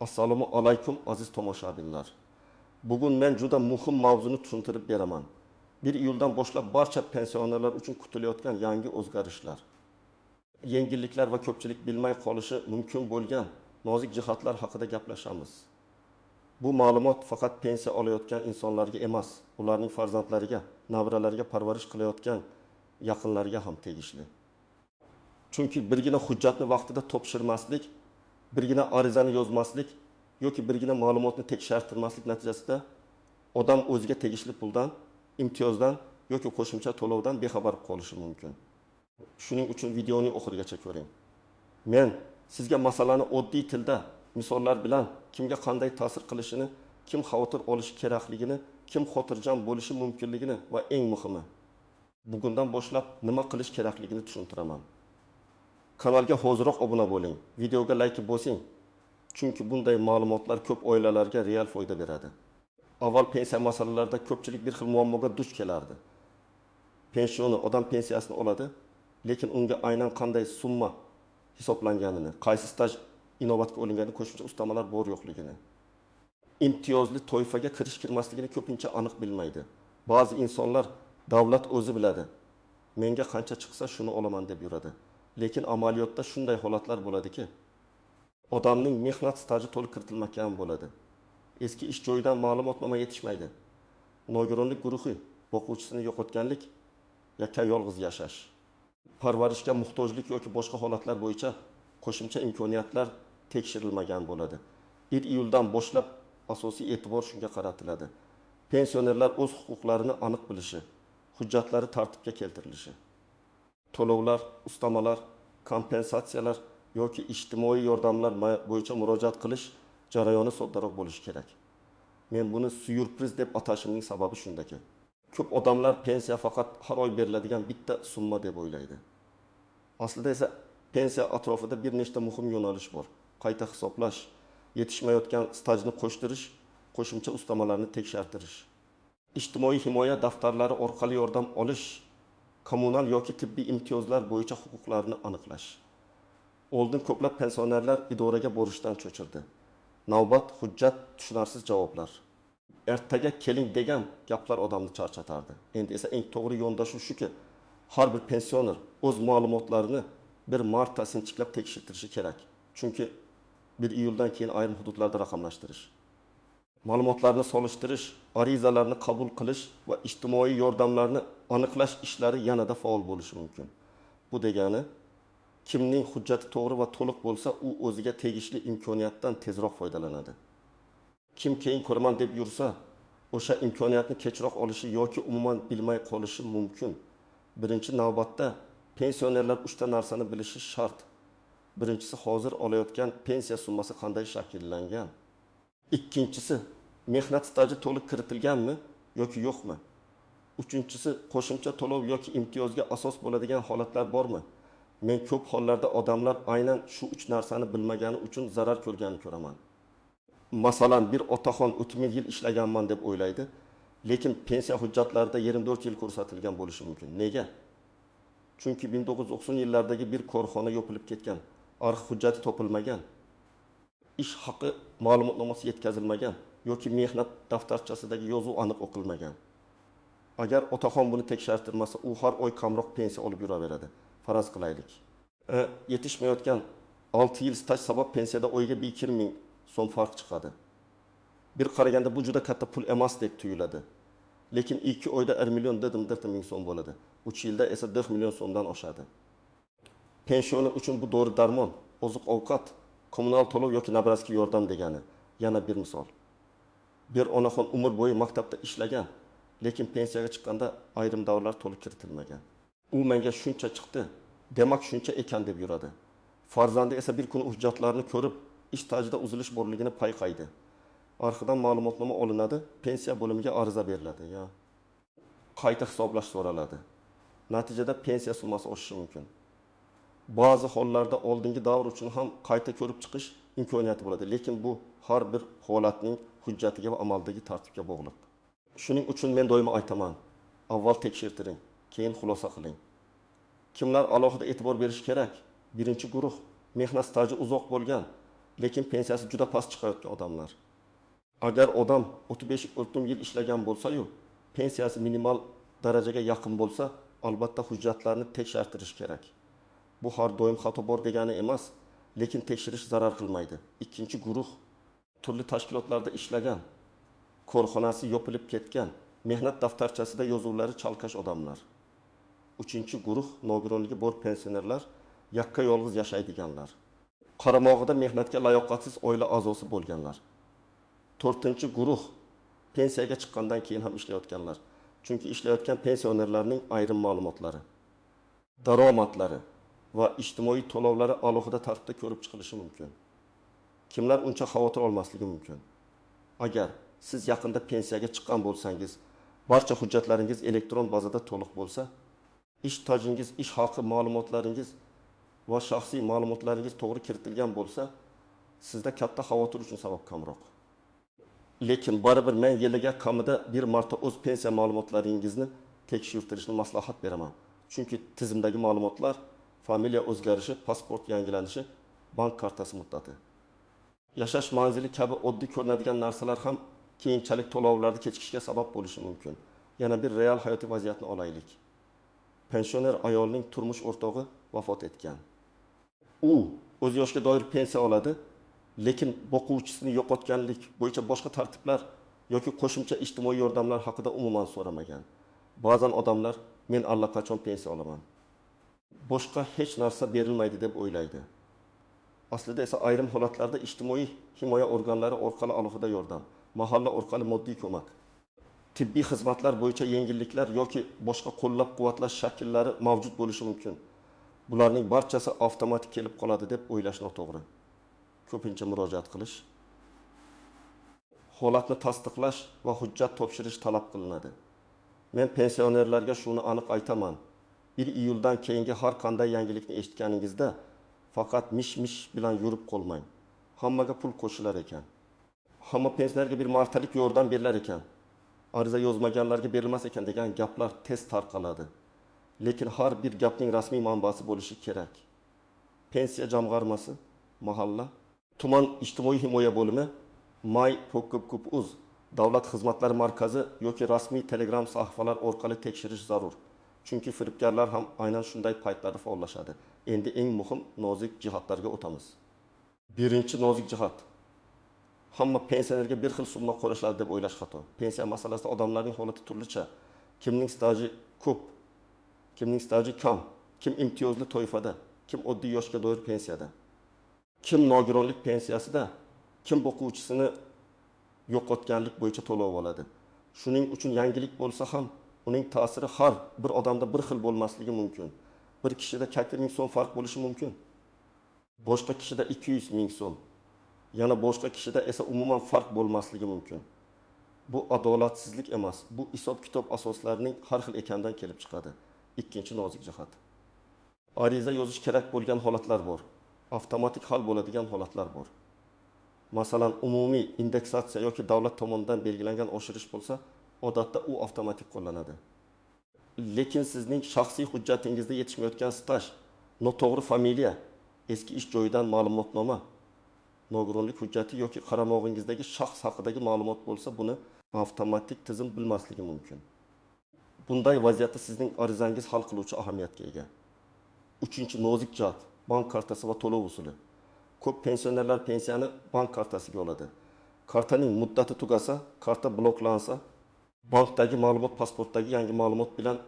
Assalomu alaykum aziz tomoshabinlar. Bugun men juda muhim mavzuni tushuntirib beraman. 1 iyuldan boshlab barcha pensionerlar uchun kutilayotgan yangi o'zgarishlar. Yengilliklar va ko'pchilik bilmay qolishi mumkin bo'lgan nozik jihatlar haqida gaplashamiz. Bu ma'lumot faqat pensiya olayotgan insonlarga emas, ularning farzandlariga, nabiralariga parvarish qilayotgan yaqinlariga ham tegishli. Chunki birgina hujjatni vaqtida topshirmaslik, birgina arizani yozmaslik yoki birgina ma'lumotni tekshirtirmaslik natijasida odam o'ziga tegishli puldan, imtiyozdan yoki qo'shimcha to'lovdan bexabar qolishi mumkin. Shuning uchun videoni oxirigacha ko'ring. Men sizga masalani oddiy tilda, misollar bilan kimga qanday ta'sir qilishini, kim xavotir olishi kerakligini, kim xotirjam bo'lishi mumkinligini va eng muhimi, bugundan boshlab nima qilish kerakligini tushuntiraman. Kanalga hoziroq obuna bo'ling, videoga like bosing. Chunki bunday ma'lumotlar ko'p oilalarga real foyda beradi. Avval pensiya masalalarida ko'pchilik bir xil muammoga duch kelardi. Pensioni odam pensiyasini oladi, lekin unga aynan qanday summa hisoblanganini, qaysi staj inobatga olinganini, qo'shimcha ustamalar bor yo'qligini, imtiyozli toifaga kirish-kirmasligini ko'pincha aniq bilmaydi. Ba'zi insonlar davlat o'zi biladi. Menga qancha chiqsa shuni olaman deb yuradi. Lekin amaliyotda shunday holatlar bo'ladiki, odamning mehnat staji to'liq kiritilmagan bo'ladi. Eski ish joyidan ma'lumotnoma yetishmaydi. Nogironlik guruhi, boquvchisini yo'qotganlik yoki yolg'iz yashash, parvarishga muhtojlik yoki boshqa holatlar bo'yicha qo'shimcha imkoniyatlar tekshirilmagan bo'ladi. 1 iyuldan boshlab asosiy e'tibor shunga qaratiladi. Pensionerlar o'z huquqlarini aniq bilishi, hujjatlari tartibga keltirilishi, to'lovlar, ustamalar, kompensatsiyalar yoki ijtimoiy yordamlar bo'yicha murojaat qilish jarayoni soddaroq bo'lishi kerak. Men buni syurpriz deb atashimning sababi shundaki, ko'p odamlar pensiya faqat har oy beriladigan bitta summa deb o'ylaydi. Aslida esa pensiya atrofida bir nechta muhim yo'nalish bor. Qayta hisoblash, yetishmayotgan stajni qo'shtirish, qo'shimcha ustamalarni tekshirtirish, ijtimoiy himoya daftarlari orqali yordam olish, kommunal yoki tibbiy imtiyozlar bo'yicha huquqlarni aniqlash. Oldin ko'plab pensionerlar idoraga borishdan cho'chirdi. Navbat, hujjat, tushunarsiz javoblar. Ertaga keling degan gaplar odamni charchatardi. Endi esa eng to'g'ri yondashuv shuki, har bir pensioner o'z ma'lumotlarini bir marta sinchiklab tekshirtirishi kerak. Chunki 1 iyuldan keyin ayrim hududlarda raqamlashtirish, ma'lumotlarni solishtirish, arizalarni qabul qilish va ijtimoiy yordamlarni aniqlash ishlari yanada faol bo'lishi mumkin. Bu degani, kimning hujjati to'g'ri va to'liq bo'lsa, u o'ziga tegishli imkoniyatdan tezroq foydalanadi. Kim keyin ko'raman deb yursa, o'sha imkoniyatni kechroq olishi yoki umuman bilmay qolishi mumkin. Birinchi navbatda pensionerlar 3 ta narsani bilishi shart. Birinchisi, hozir olayotgan pensiya summasi qanday shakllangan? Ikkinchisi, mehnat staji to'liq kiritilganmi yoki yo'qmi? Uchinchisi, qo'shimcha to'lov yoki imtiyozga asos bo'ladigan holatlar bormi? Men ko'p hollarda odamlar aynan shu 3 narsani bilmagani uchun zarar ko'rganini ko'raman. Masalan, bir otaxon 30 yil ishlaganman deb o'ylaydi, lekin pensiya hujjatlarida 24 yil ko'rsatilgan bo'lishi mumkin. Nega? Chunki 1990 yillardagi bir korxona yopilib ketgan, arxiv hujjati topilmagan, ish haqi ma'lumotnomasi yetkazilmagan yoki mehnat daftarchasidagi yozuv aniq o'qilmagan. Agar otaxon buni tekshirtirmasa, u har oy kamroq pensiya olib yuraveradi. Faraz qilaylik. Yetishmayotgan 6 yil staj sabab pensiyada oyga 1-2 ming so'm farq chiqadi. Bir qaraganda bu juda katta pul emas deb tuyuladi. Lekin 2 oyda 1 million dedim ming so'm bo'ladi. 3 yilda esa 4 million so'mdan oshadi. Pensioni uchun bu dori darmon, oziq-ovqat, kommunal to'lov yoki nabaraskiy yordam degani. Yana bir misol. Bir onaxon umr bo'yi maktabda ishlagan, lekin pensiyaga chiqqanda ayrim davrlar to'liq kiritilmagan. U menga shuncha chiqdi, demak shuncha ekan deb yuradi. Farzandi esa bir kun hujjatlarni ko'rib, ish stajida uzilish borligini payqaydi. Arxidan ma'lumotnoma olinadi, pensiya bo'limiga ariza beriladi, ya qayta hisoblash so'raladi. Natijada pensiya summasi oshishi mumkin. Ba'zi hollarda oldingi davr uchun ham qayta ko'rib chiqish imkoniyati bo'ladi, lekin bu har bir holatning hujjatiga va amaldagi tartibga bog'liq. Shuning uchun men doimo aytaman, avval tekshirtiring, keyin xulosa qiling. Kimlar alohida e'tibor berish kerak? Birinchi guruh, mehnat staji uzoq bo'lgan, lekin pensiyasi juda past chiqayotgan odamlar. Agar odam 35-40 yil ishlagan bo'lsa-yu, pensiyasi minimal darajaga yaqin bo'lsa, albatta hujjatlarni tekshirdirish kerak. Bu har doim xato bor degani emas, lekin tekshirish zarar qilmaydi. Ikkinchi guruh turli tashkilotlarda ishlagan, korxonasi yopilib ketgan, mehnat daftarchasida yozuvlari chalkash odamlar. Uchinchi guruh nogironligi bor pensionerlar, yakka yolg'iz yashaydiganlar. Qaramog'ida mehnatga layoqatsiz oila a'zosi bo'lganlar. To'rtinchi guruh pensiyaga chiqqandan keyin ham ishlayotganlar. Chunki ishlayotgan pensionerlarning ayrim ma'lumotlari, daromadlari va ijtimoiy to'lovlari alohida tartibda ko'rib chiqilishi mumkin. Kimlar uncha xavotir olmasligi mumkin. Agar siz yaqinda pensiyaga chiqqan bo'lsangiz, barcha hujjatlaringiz elektron bazada to'liq bo'lsa, ish stajingiz, ish haqi ma'lumotlaringiz va shaxsiy ma'lumotlaringiz to'g'ri kiritilgan bo'lsa, sizda katta xavotir uchun sabab kamroq. Lekin baribir men yiliga kamida bir marta o'z pensiya ma'lumotlaringizni tekshirtirishni maslahat beraman. Chunki tizimdagi ma'lumotlar familiya o'zgarishi, pasport yangilanishi, bank kartasi muddati, yashash manzili kabi oddiy ko'rinadigan narsalar ham keyinchalik to'lovlarda kechikishga sabab bo'lishi mumkin. Yana bir real hayotiy vaziyatni olaylik. Pensioner ayolning turmush o'rtog'i vafot etgan. U o'z yoshiga doir pensiya oladi, lekin boquvchisini yo'qotganlik bo'yicha boshqa tartiblar yoki qo'shimcha ijtimoiy yordamlar haqida umuman so'ramagan. Ba'zan odamlar men allaqachon pensiya olaman, boshqa hech narsa berilmaydi deb o'ylaydi. Aslida esa ayrim holatlarda ijtimoiy himoya organlari orqali alohida yordam, mahalla orqali moddiy ko'mak, tibbiy xizmatlar bo'yicha yengilliklar yoki boshqa qo'llab-quvvatlash shakllari mavjud bo'lishi mumkin. Bularning barchasi avtomatik kelib qoladi deb o'ylash noto'g'ri. Ko'pincha murojaat qilish, holatni tasdiqlash va hujjat topshirish talab qilinadi. Men pensionerlarga shuni aniq aytaman. 1 iyuldan keyingi har qanday yangilikni eshitganingizda faqat mish-mish bilan yurib qolmang. Hammaga pul qo'shilar ekan. Hamma pensionerga bir martalik yordam berilar ekan. Ariza yozmaganlarga berilmas ekan degan gaplar tez tarqaladi. Lekin har bir gapning rasmiy manbasi bo'lishi kerak. Pensiya jamg'armasi, mahalla, tuman ijtimoiy himoya bo'limi, may.uz, davlat xizmatlari markazi yoki rasmiy Telegram sahifalar orqali tekshirish zarur. Chunki firibgarlar ham aynan shunday paytlarda faollashadi. Endi eng muhim nozik jihatlarga o'tamiz. Birinchi nozik jihat. Hamma pensionerga bir xil summa qo'yishadi deb o'ylash xato. Pensiya masalasida odamlarning holati turlicha. Kimning staji ko'p, kimning staji kam, kim imtiyozli toifada, kim oddiy yoshga doir pensiyada, kim nogironlik pensiyasida, kim o'quvchisini yo'qotganlik bo'yicha to'lov oladi. Shuning uchun yangilik bo'lsa ham uning ta'siri har bir odamda bir xil bo'lmasligi mumkin. Bir kishida 40 ming so'm farq bo'lishi mumkin. Boshqa kishida 200 ming so'm. Yana boshqa kishida esa umuman farq bo'lmasligi mumkin. Bu adolatsizlik emas, bu hisob-kitob asoslarining har xil ekanidan kelib chiqadi. Ikkinchi nozik jihat. Ariza yozish kerak bo'lgan holatlar bor. Avtomatik hal bo'ladigan holatlar bor. Masalan, umumiy indeksatsiya yoki davlat tomonidan belgilangan oshirish bo'lsa, odatda u avtomatik qo'llanadi. Lekin sizning shaxsiy hujjatingizda yetishmayotgan staj, noto'g'ri familiya, eski ish joyidan ma'lumotnoma, nogironlik hujjati yoki qaramog'ingizdagi shaxs haqidagi ma'lumot bo'lsa, buni avtomatik tizim bilmasligi mumkin. Bunday vaziyatda sizning arizangiz hal qiluvchi ahamiyatga ega. Uchinchi nozik jihat, bank kartasi va to'lov usuli. Ko'p pensionerlar pensiyani bank kartasiga oladi. Kartaning muddati tugasa, karta bloklansa, bankdagi ma'lumot pasportdagi yangi ma'lumot bilan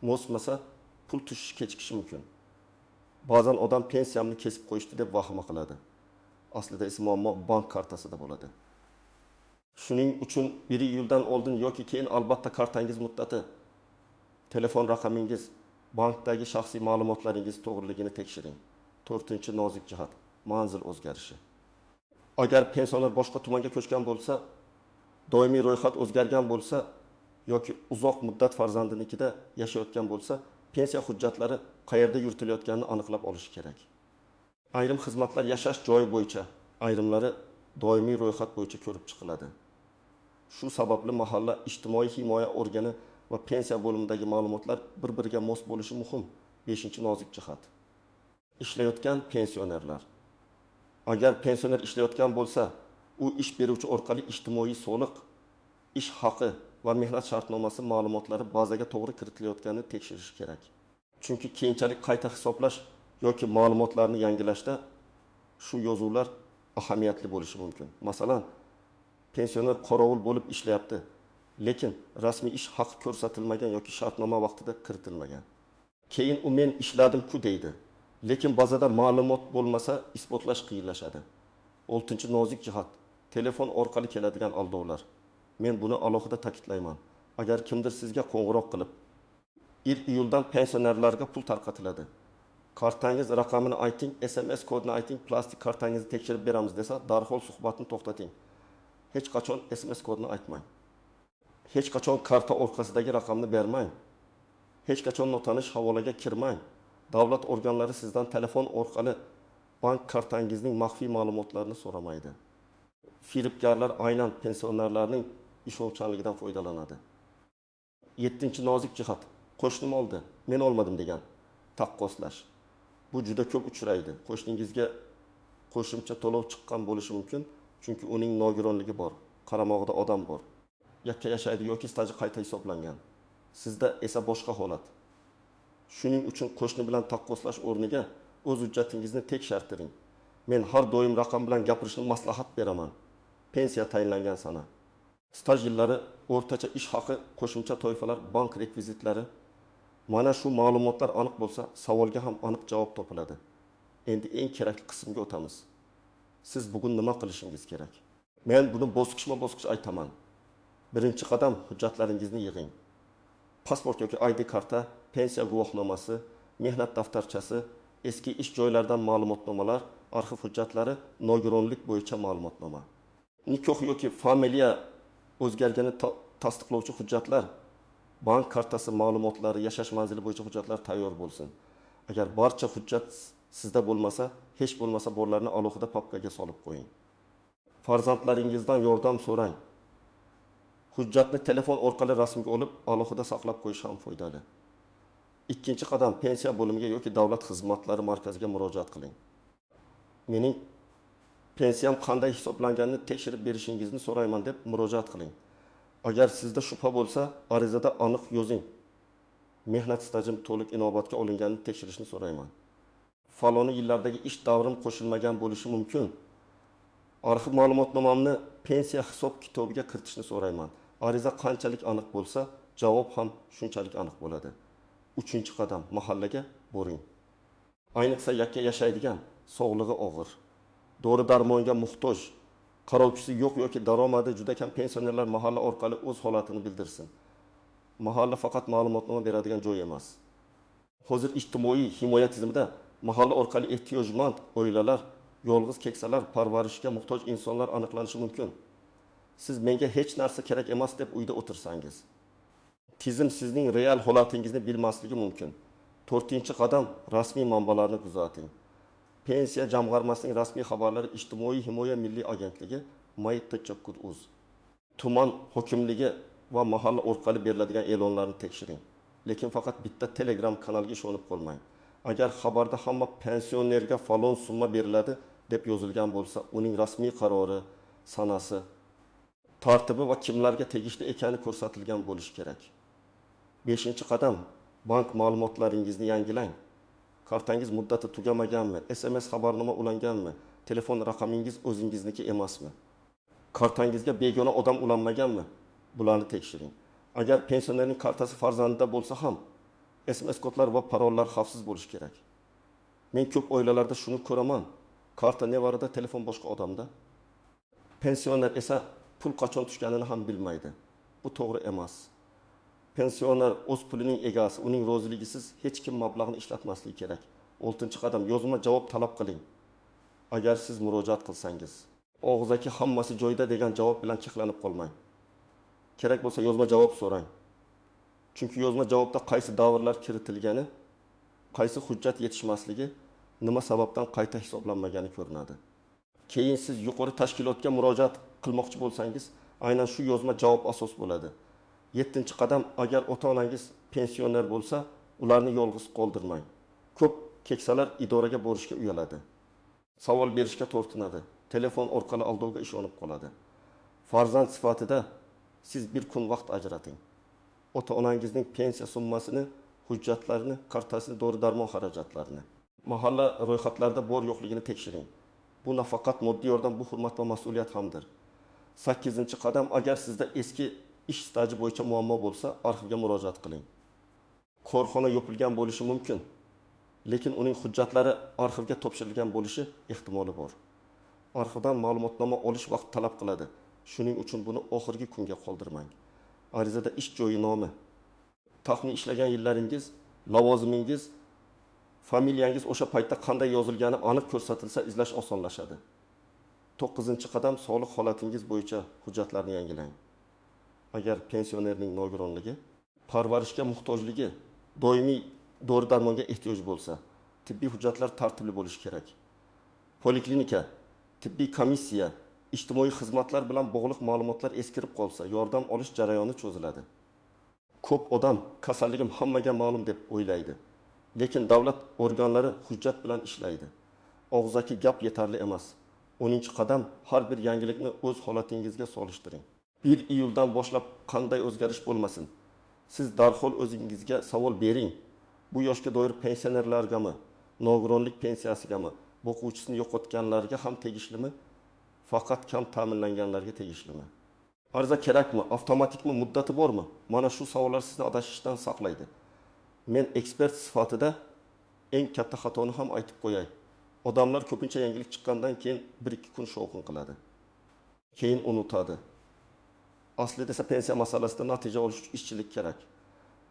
mosmasa pul tushishi kechikishi mumkin. Ba'zan odam pensiyamni kesib qo'yishdi deb vahima qiladi. Aslida esa muammo bank kartasida bo'ladi. Shuning uchun 1 iyuldan oldin yoki keyin albatta kartangiz muddati, telefon raqamingiz, bankdagi shaxsiy ma'lumotlaringiz to'g'riligini tekshiring. 4-nozik jihat, manzil o'zgarishi. Agar pensioner boshqa tumanga ko'chgan bo'lsa, doimiy ro'yxat o'zgargan bo'lsa yoki uzoq muddat farzandinikida yashayotgan bo'lsa, pensiya hujjatlari qayerda yuritilayotganini aniqlab olish kerak. Ayrim xizmatlar yashash joyi bo'yicha, ayrimlari doimiy ro'yxat bo'yicha ko'rib chiqiladi. Shu sababli mahalla ijtimoiy himoya organi va pensiya bo'limidagi ma'lumotlar bir-biriga mos bo'lishi muhim. 5-nozik jihat. Ishlayotgan pensionerlar. Agar pensioner ishlayotgan bo'lsa, u ish beruvchi orqali ijtimoiy soliq, ish haqi va mehnat shartnomasi ma'lumotlari bazaga to'g'ri kiritilayotganini tekshirish kerak. Chunki keyinchalik qayta hisoblash yoki ma'lumotlarni yangilashda shu yozuvlar ahamiyatli bo'lishi mumkin. Masalan, pensioner qorovul bo'lib ishlayapti, lekin rasmiy ish haqi ko'rsatilmagan yoki shartnoma vaqtida kiritilmagan. Keyin u men ishladim-ku deydi, lekin bazada ma'lumot bo'lmasa isbotlash qiyinlashadi. 6-nozik jihat, telefon orqali keladigan aldovlar. Men buni alohida ta'kidlayman. Agar kimdir sizga qo'ng'iroq qilib, 1 iyuldan pensionerlarga pul tarqatiladi, kartangiz raqamini ayting, SMS kodini ayting, plastik kartangizni tekshirib beramiz desa, darhol suhbatni to'xtating. Hech qachon SMS kodini aytmang. Hech qachon karta orqasidagi raqamni bermang. Hech qachon notanish havolaga kirmang. Davlat organlari sizdan telefon orqali bank kartangizning maxfiy ma'lumotlarini so'ramaydi. Firibgarlar aynan pensionerlarning ishonchligidan foydalanadi. 7-nozik jihat, qo'shnim oldi, men olmadim degan taqqoslash. Bu juda ko'p uchraydi. Qo'shningizga qo'shimcha to'lov chiqqan bo'lishi mumkin, chunki uning nogironligi bor, qaramog'ida odam bor. Yakka yashaydi yoki staji qayta hisoblangan. Sizda esa boshqa holat. Shuning uchun qo'shni bilan taqqoslash o'rniga o'z hujjatingizni tekshirtiring. Men har doim raqam bilan gapirishni maslahat beraman. Pensiya tayinlangan sana. Staj yillari, o'rtacha ish haqi, qo'shimcha toifalar, bank rekvizitlari. Mana shu ma'lumotlar aniq bo'lsa, savolga ham aniq javob topiladi. Endi eng kerakli qismga o'tamiz. Siz bugun nima qilishingiz kerak? Men buni bosqichma-bosqich aytaman. Birinchi qadam, hujjatlaringizni yig'ing. Pasport yoki ID karta, pensiya guvohnomasi, mehnat daftarchasi, eski ish joylaridan ma'lumotnomalar, arxiv hujjatlari, nogironlik bo'yicha ma'lumotnoma. Nikoh yoki familiya o'zgargani tasdiqlovchi hujjatlar, bank kartasi ma'lumotlari, yashash manzili bo'yicha hujjatlar tayyor bo'lsin. Agar barcha hujjat sizda bo'lmasa, hech bo'lmasa borlarni alohida papkaga solib qo'ying. Farzandlaringizdan yordam so'rang. Hujjatni telefon orqali rasmga olib, alohida saqlab qo'yish ham foydali. Ikkinchi qadam, pensiya bo'limiga yoki davlat xizmatlari markaziga murojaat qiling. Mening pensiyam qanday hisoblanganini tekshirib berishingizni so'rayman deb murojaat qiling. Agar sizda shubha bo'lsa, arizada aniq yozing. Mehnat stajim to'liq inobatga olinganini tekshirishni so'rayman. Faloni yillardagi ish davrim qo'shilmagan bo'lishi mumkin. Arxiv ma'lumotnomamni pensiya hisob kitobiga kiritishni so'rayman. Ariza qanchalik aniq bo'lsa, javob ham shunchalik aniq bo'ladi. 3-qadam, mahallaga boring. Ayniqsa yakka yashaydigan, sog'lig'i og'ir, dori-darmonga muhtoj, qarovchisi yo'q yoki daromadi juda kam pensionerlar mahalla orqali o'z holatini bildirsin. Mahalla faqat ma'lumotnoma beradigan joy emas. Hozir ijtimoiy himoya tizimida mahalla orqali ehtiyojmand oilalar, yolg'iz keksalar, parvarishga muhtoj insonlar aniqlanishi mumkin. Siz menga hech narsa kerak emas deb uyda o'tirsangiz, tizim sizning real holatingizni bilmasligi mumkin. 4-qadam, rasmiy manbalarni kuzating. Pensiya jamg'armasining rasmiy xabarlari, ijtimoiy himoya milliy agentligi, may.uz. Tuman hokimligi va mahalla orqali beriladigan e'lonlarni tekshiring. Lekin faqat bitta Telegram kanaliga ishonib qolmang. Agar xabarda hamma pensionerga falon summa beriladi deb yozilgan bo'lsa, uning rasmiy qarori, sanasi, tartibi va kimlarga tegishli ekani ko'rsatilgan bo'lishi kerak. 5-qadam, bank ma'lumotlaringizni yangilang. Kartangiz muddati tugamaganmi? SMS xabarnoma ulanganmi? Telefon raqamingiz o'zingizniki emasmi? Kartangizga begona odam ulanmaganmi? Bularni tekshiring. Agar pensionerning kartasi farzandida bo'lsa ham, SMS kodlar va parollar xavfsiz bo'lishi kerak. Men ko'p oilalarda shuni ko'raman. Karta nevarada, telefon boshqa odamda. Pensioner esa pul qachon tushganini ham bilmaydi. Bu to'g'ri emas. Pensioner o'z pulining egasi, uning roziligisiz hech kim mablag'ni ishlatmasligi kerak. 6-qadam, yozma javob talab qiling. Agar siz murojaat qilsangiz, og'zaki hammasi joyida degan javob bilan cheklanib qolmang. Kerak bo'lsa yozma javob so'rang. Chunki yozma javobda qaysi davrlar kiritilgani, qaysi hujjat yetishmasligi, nima sababdan qayta hisoblanmagani ko'rinadi. Keyin siz yuqori tashkilotga murojaat qilmoqchi bo'lsangiz, aynan shu yozma javob asos bo'ladi. 7-qadam, agar ota-onangiz pensioner bo'lsa, ularni yolg'iz qoldirmang. Ko'p keksalar idoraga borishga uyaladi. savol berishga tortinadi. Telefon orqali aldovga ishonib qoladi. Farzand sifatida siz bir kun vaqt ajrating. Ota-onangizning pensiya summasini, hujjatlarini, kartasini, dori-darmon xarajatlarini, mahalla ro'yxatlarida bor yo'qligini tekshiring. Bu nafaqat moddiy yordam, bu hurmat va mas'uliyat hamdir. 8-qadam, agar sizda eski ish staji bo'yicha muammo bo'lsa, arxivga murojaat qiling. Korxona yopilgan bo'lishi mumkin, lekin uning hujjatlari arxivga topshirilgan bo'lishi ehtimoli bor. Arxivdan ma'lumotnoma olish vaqt talab qiladi. Shuning uchun buni oxirgi kunga qoldirmang. Arizada ish joyi nomi, taxmiy ishlagan yillaringiz, lavozimingiz, familiyangiz o'sha paytda qanday yozilgani aniq ko'rsatilsa, izlash osonlashadi. 9-qadam, sog'liq holatingiz bo'yicha hujjatlarni yangilang. Agar pensionerning nogironligi, parvarishga muhtojligi, doimiy dori-darmonga ehtiyoj bo'lsa, tibbiy hujjatlar tartibli bo'lishi kerak. Poliklinika, tibbiy komissiya, ijtimoiy xizmatlar bilan bog'liq ma'lumotlar eskirib qolsa, yordam olish jarayoni cho'ziladi. Ko'p odam kasalligim hammaga ma'lum deb o'ylaydi, lekin davlat organlari hujjat bilan ishlaydi. Og'zaki gap yetarli emas. 10-qadam, har bir yangilikni o'z holatingizga solishtiring. 1 iyuldan boshlab qanday o'zgarish bo'lmasin, siz darhol o'zingizga savol bering. Bu yoshga doir pensionerlargami, nogironlik pensiyasigami, o'quvchisini yo'qotganlarga ham tegishlimi, faqat kam ta'minlanganlarga tegishlimi? Ariza kerakmi, avtomatikmi, muddati bormi? Mana shu savollar sizni adashishdan saqlaydi. Men ekspert sifatida eng katta xatoni ham aytib qo'yay. Odamlar ko'pincha yangilik chiqqandan keyin 1-2 kun shovqin qiladi. Keyin unutadi. Aslida esa pensiya masalasida natija olish uchun ishchilik kerak.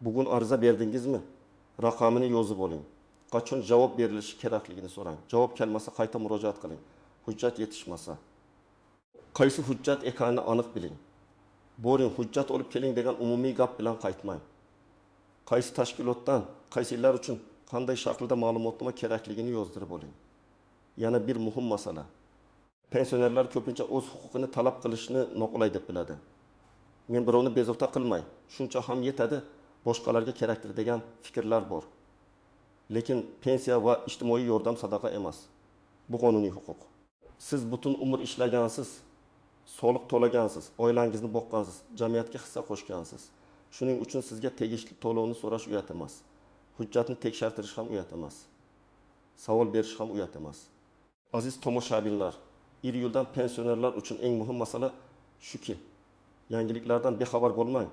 Bugun ariza berdingizmi? Raqamini yozib oling. Qachon javob berilishi kerakligini so'rang. Javob kelmasa qayta murojaat qiling. Hujjat yetishmasa, qaysi hujjat ekanini aniq biling. Boring, hujjat olib keling degan umumiy gap bilan qaytmang. Qaysi tashkilotdan, qaysi yillar uchun qanday shaklda ma'lumotnoma kerakligini yozdirib oling. Yana bir muhim masala. Pensionerlar ko'pincha o'z huquqini talab qilishni noqulay deb biladi. Men birovni bezovta qilmay, shuncha ham yetadi, boshqalarga kerakdir degan fikrlar bor. Lekin pensiya va ijtimoiy yordam sadaqa emas. Bu qonuniy huquq. Siz butun umr ishlagansiz, soliq to'lagansiz, oilangizni boqqansiz, jamiyatga hissa qo'shgansiz. Shuning uchun sizga tegishli to'lovni so'rash uyat emas. Hujjatni tekshirtirish ham uyat emas. Savol berish ham uyat emas. Aziz tomoshabinlar, 1 iyuldan pensionerlar uchun eng muhim masala shuki, yangiliklardan bexabar bo'lmang.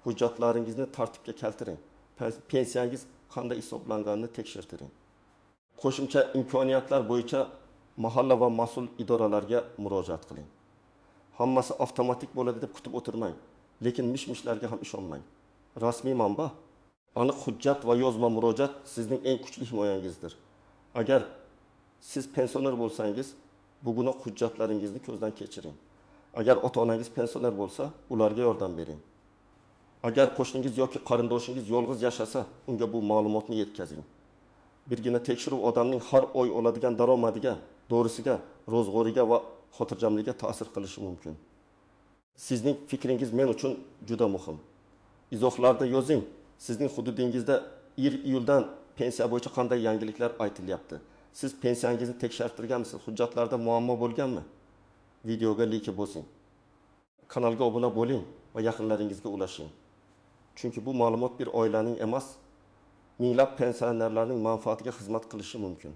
Hujjatlaringizni tartibga keltiring. Pensiyangiz qanday hisoblanganini tekshirtiring. Qo'shimcha imkoniyatlar bo'yicha mahalla va mas'ul idoralarga murojaat qiling. Hammasi avtomatik bo'ladi deb kutib o'tirmang, lekin mish-mishlarga ham ishonmang. Rasmiy manba, aniq hujjat va yozma murojaat sizning eng kuchli himoyangizdir. Agar siz pensioner bo'lsangiz, bugunoq hujjatlaringizni ko'zdan kechiring. Agar ota-onangiz pensioner bo'lsa, ularga yordam bering. Agar qo'shningiz yoki qarindoshingiz yolg'iz yashasa, unga bu ma'lumotni yetkazing. Birgina tekshiruv odamning har oy oladigan daromadiga, dorisiga, ro'zg'origa va xotirjamligiga ta'sir qilishi mumkin. Sizning fikringiz men uchun juda muhim. Izohlarda yozing. Sizning hududingizda 1 iyuldan pensiya bo'yicha qanday yangiliklar aytilyapti? Siz pensiyangizni tekshirtirganmisiz? Hujjatlarda muammo bo'lganmi? Videoga like bosing. Kanalga obuna bo'ling va yaqinlaringizga ulashing. Chunki bu ma'lumot bir oilaning emas, minglab pensionerlarning manfaatiga xizmat qilishi mumkin.